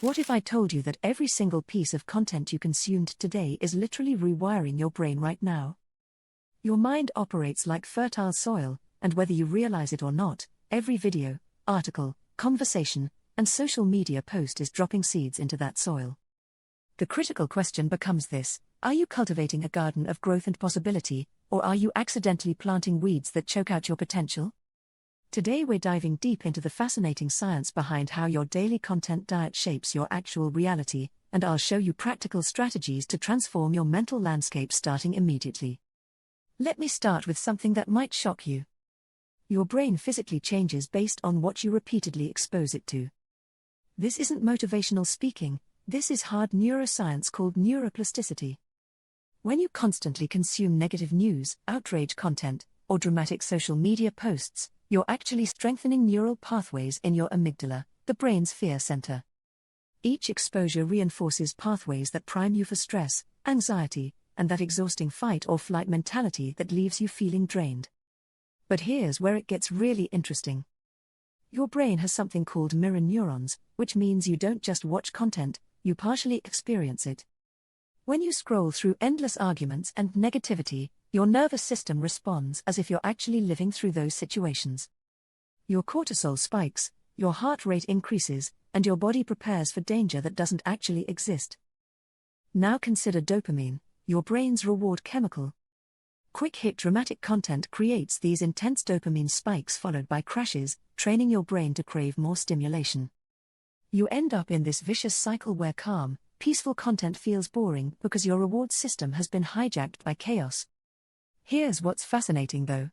What if I told you that every single piece of content you consumed today is literally rewiring your brain right now? Your mind operates like fertile soil, and whether you realize it or not, every video, article, conversation, and social media post is dropping seeds into that soil. The critical question becomes this: are you cultivating a garden of growth and possibility, or are you accidentally planting weeds that choke out your potential? Today we're diving deep into the fascinating science behind how your daily content diet shapes your actual reality, and I'll show you practical strategies to transform your mental landscape starting immediately. Let me start with something that might shock you. Your brain physically changes based on what you repeatedly expose it to. This isn't motivational speaking, this is hard neuroscience called neuroplasticity. When you constantly consume negative news, outrage content, or dramatic social media posts, you're actually strengthening neural pathways in your amygdala, the brain's fear center. Each exposure reinforces pathways that prime you for stress, anxiety, and that exhausting fight or flight mentality that leaves you feeling drained. But here's where it gets really interesting. Your brain has something called mirror neurons, which means you don't just watch content, you partially experience it. When you scroll through endless arguments and negativity, your nervous system responds as if you're actually living through those situations. Your cortisol spikes, your heart rate increases, and your body prepares for danger that doesn't actually exist. Now consider dopamine, your brain's reward chemical. Quick-hit dramatic content creates these intense dopamine spikes followed by crashes, training your brain to crave more stimulation. You end up in this vicious cycle where calm, peaceful content feels boring because your reward system has been hijacked by chaos. Here's what's fascinating though.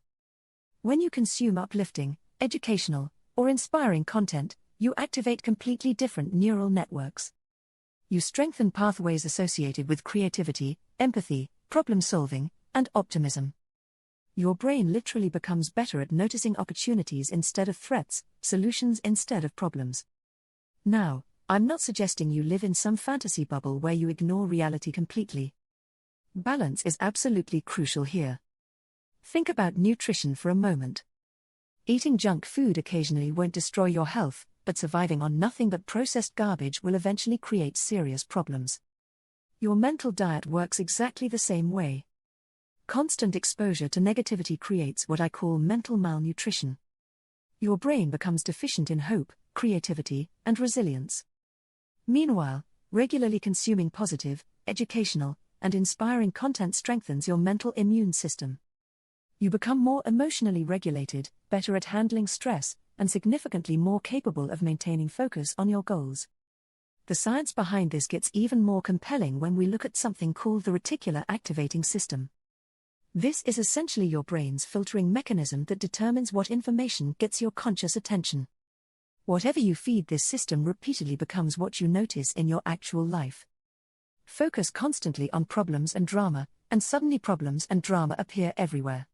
When you consume uplifting, educational, or inspiring content, you activate completely different neural networks. You strengthen pathways associated with creativity, empathy, problem-solving, and optimism. Your brain literally becomes better at noticing opportunities instead of threats, solutions instead of problems. Now, I'm not suggesting you live in some fantasy bubble where you ignore reality completely. Balance is absolutely crucial here. Think about nutrition for a moment. Eating junk food occasionally won't destroy your health, but surviving on nothing but processed garbage will eventually create serious problems. Your mental diet works exactly the same way. Constant exposure to negativity creates what I call mental malnutrition. Your brain becomes deficient in hope, creativity, and resilience. Meanwhile, regularly consuming positive, educational, and inspiring content strengthens your mental immune system. You become more emotionally regulated, better at handling stress, and significantly more capable of maintaining focus on your goals. The science behind this gets even more compelling when we look at something called the Reticular Activating System. This is essentially your brain's filtering mechanism that determines what information gets your conscious attention. Whatever you feed this system repeatedly becomes what you notice in your actual life. Focus constantly on problems and drama, and suddenly problems and drama appear everywhere.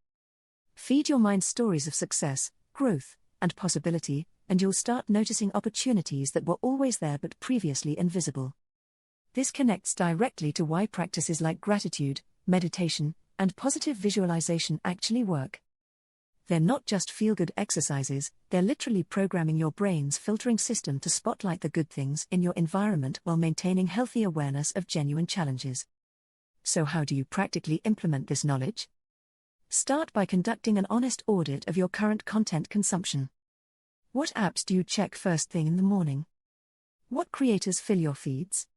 Feed your mind stories of success, growth, and possibility, and you'll start noticing opportunities that were always there but previously invisible. This connects directly to why practices like gratitude, meditation, and positive visualization actually work. They're not just feel-good exercises, they're literally programming your brain's filtering system to spotlight the good things in your environment while maintaining healthy awareness of genuine challenges. So how do you practically implement this knowledge? Start by conducting an honest audit of your current content consumption. What apps do you check first thing in the morning? What creators fill your feeds?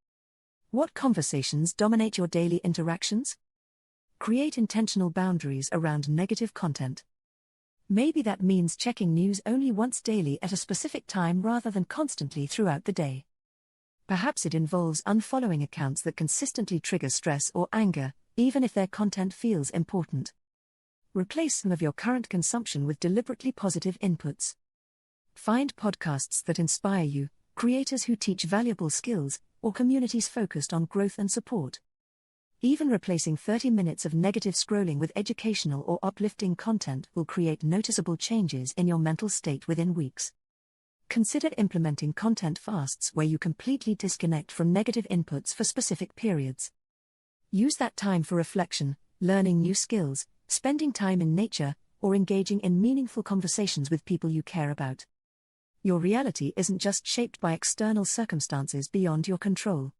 What conversations dominate your daily interactions? Create intentional boundaries around negative content. Maybe that means checking news only once daily at a specific time rather than constantly throughout the day. Perhaps it involves unfollowing accounts that consistently trigger stress or anger, even if their content feels important. Replace some of your current consumption with deliberately positive inputs. Find podcasts that inspire you, creators who teach valuable skills, or communities focused on growth and support. Even replacing 30 minutes of negative scrolling with educational or uplifting content will create noticeable changes in your mental state within weeks. Consider implementing content fasts where you completely disconnect from negative inputs for specific periods. Use that time for reflection, learning new skills, spending time in nature, or engaging in meaningful conversations with people you care about. Your reality isn't just shaped by external circumstances beyond your control.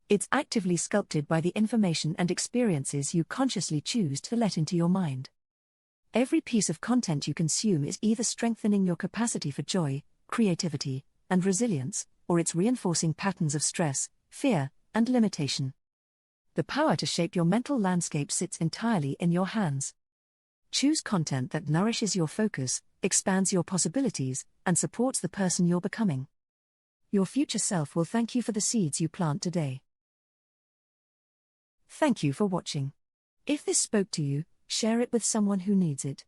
It's actively sculpted by the information and experiences you consciously choose to let into your mind. Every piece of content you consume is either strengthening your capacity for joy, creativity, and resilience, or it's reinforcing patterns of stress, fear, and limitation. The power to shape your mental landscape sits entirely in your hands. Choose content that nourishes your focus, expands your possibilities, and supports the person you're becoming. Your future self will thank you for the seeds you plant today. Thank you for watching. If this spoke to you, share it with someone who needs it.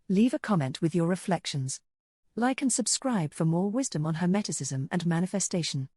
Leave a comment with your reflections. Like and subscribe for more wisdom on Hermeticism and manifestation.